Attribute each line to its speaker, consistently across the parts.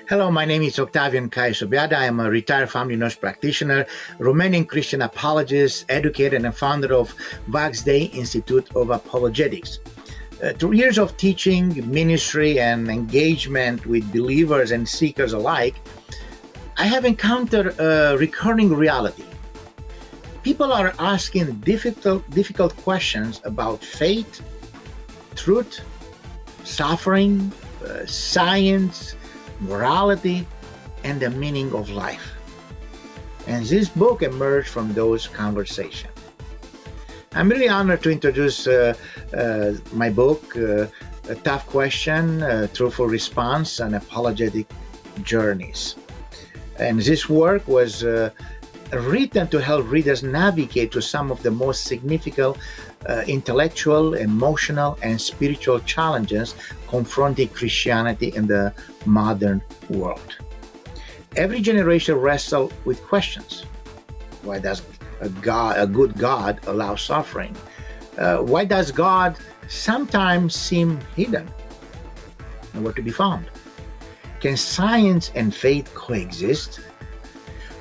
Speaker 1: Hello, my name is Octavian Caius Obeada. I am a retired family nurse practitioner, Romanian Christian apologist, educator, and founder of Vax Day Institute of Apologetics. Through years of teaching, ministry, and engagement with believers and seekers alike, I have encountered a recurring reality. People are asking difficult questions about faith, truth, suffering, science, morality, and the meaning of life. And this book emerged from those conversations. I'm really honored to introduce my book, A Tough Question, Truthful Response, and Apologetic Journeys. And this work was written to help readers navigate through some of the most significant intellectual, emotional, and spiritual challenges confronting Christianity in the modern world. Every generation wrestles with questions. Why does a good God allow suffering? Why does God sometimes seem hidden? Nowhere to be found. Can science and faith coexist?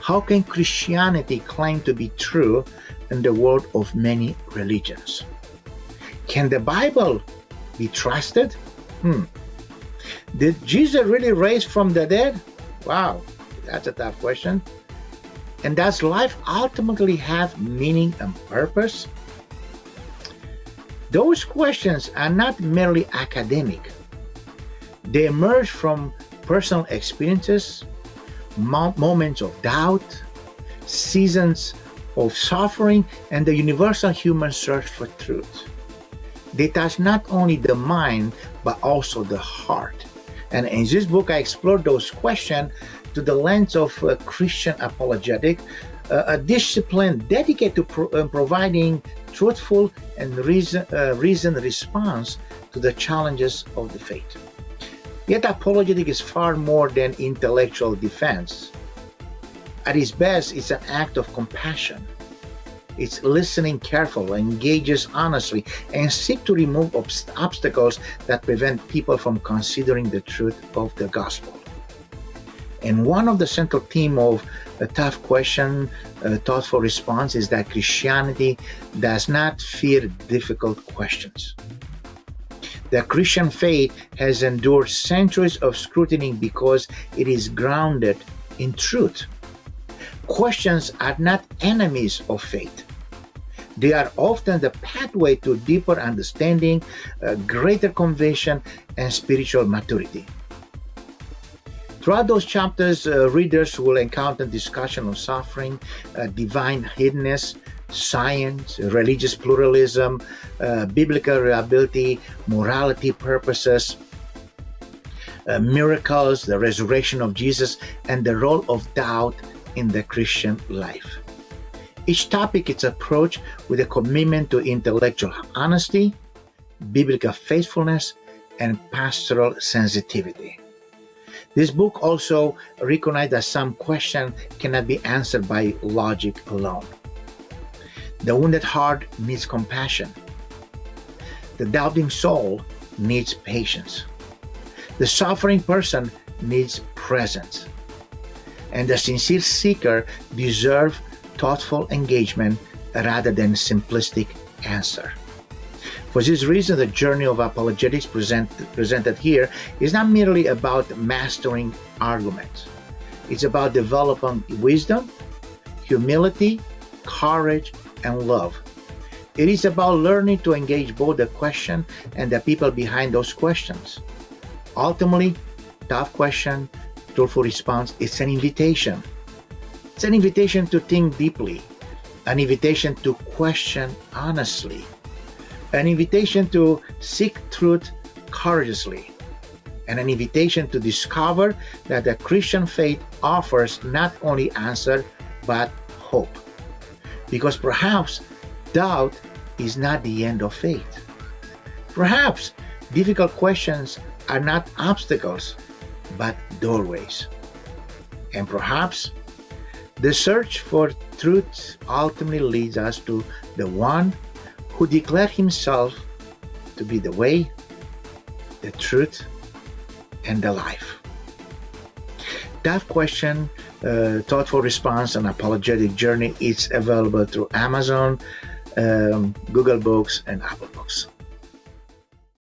Speaker 1: How can Christianity claim to be true in the world of many religions? Can the Bible be trusted? Did Jesus really rise from the dead? Wow, that's a tough question. And does life ultimately have meaning and purpose? Those questions are not merely academic. They emerge from personal experiences, moments of doubt, seasons of suffering, and the universal human search for truth. They touch not only the mind, but also the heart. And in this book, I explore those questions to the lens of Christian apologetic, a discipline dedicated to providing truthful and reasoned response to the challenges of the faith. Yet apologetic is far more than intellectual defense. At its best, it's an act of compassion. It's listening carefully, engages honestly, and seek to remove obstacles that prevent people from considering the truth of the gospel. And one of the central themes of A Tough Question, Thoughtful Response is that Christianity does not fear difficult questions. The Christian faith has endured centuries of scrutiny because it is grounded in truth. Questions are not enemies of faith. They are often the pathway to deeper understanding, greater conviction, and spiritual maturity. Throughout those chapters, readers will encounter discussion on suffering, divine hiddenness, science, religious pluralism, biblical reliability, morality purposes, miracles, the resurrection of Jesus, and the role of doubt in the Christian life. Each topic is approached with a commitment to intellectual honesty, biblical faithfulness, and pastoral sensitivity. This book also recognizes that some questions cannot be answered by logic alone. The wounded heart needs compassion. The doubting soul needs patience. The suffering person needs presence. And the sincere seeker deserves thoughtful engagement rather than simplistic answer. For this reason, the journey of apologetics presented here is not merely about mastering arguments. It's about developing wisdom, humility, courage, and love. It is about learning to engage both the question and the people behind those questions. Ultimately, Tough Question, Truthful Response is an invitation. It's an invitation to think deeply, an invitation to question honestly, an invitation to seek truth courageously, and an invitation to discover that the Christian faith offers not only answer, but hope. Because perhaps doubt is not the end of faith. Perhaps difficult questions are not obstacles, but doorways. And perhaps the search for truth ultimately leads us to the one who declared himself to be the way, the truth, and the life. That question, thoughtful response, and apologetic journey is available through Amazon, Google Books, and Apple Books.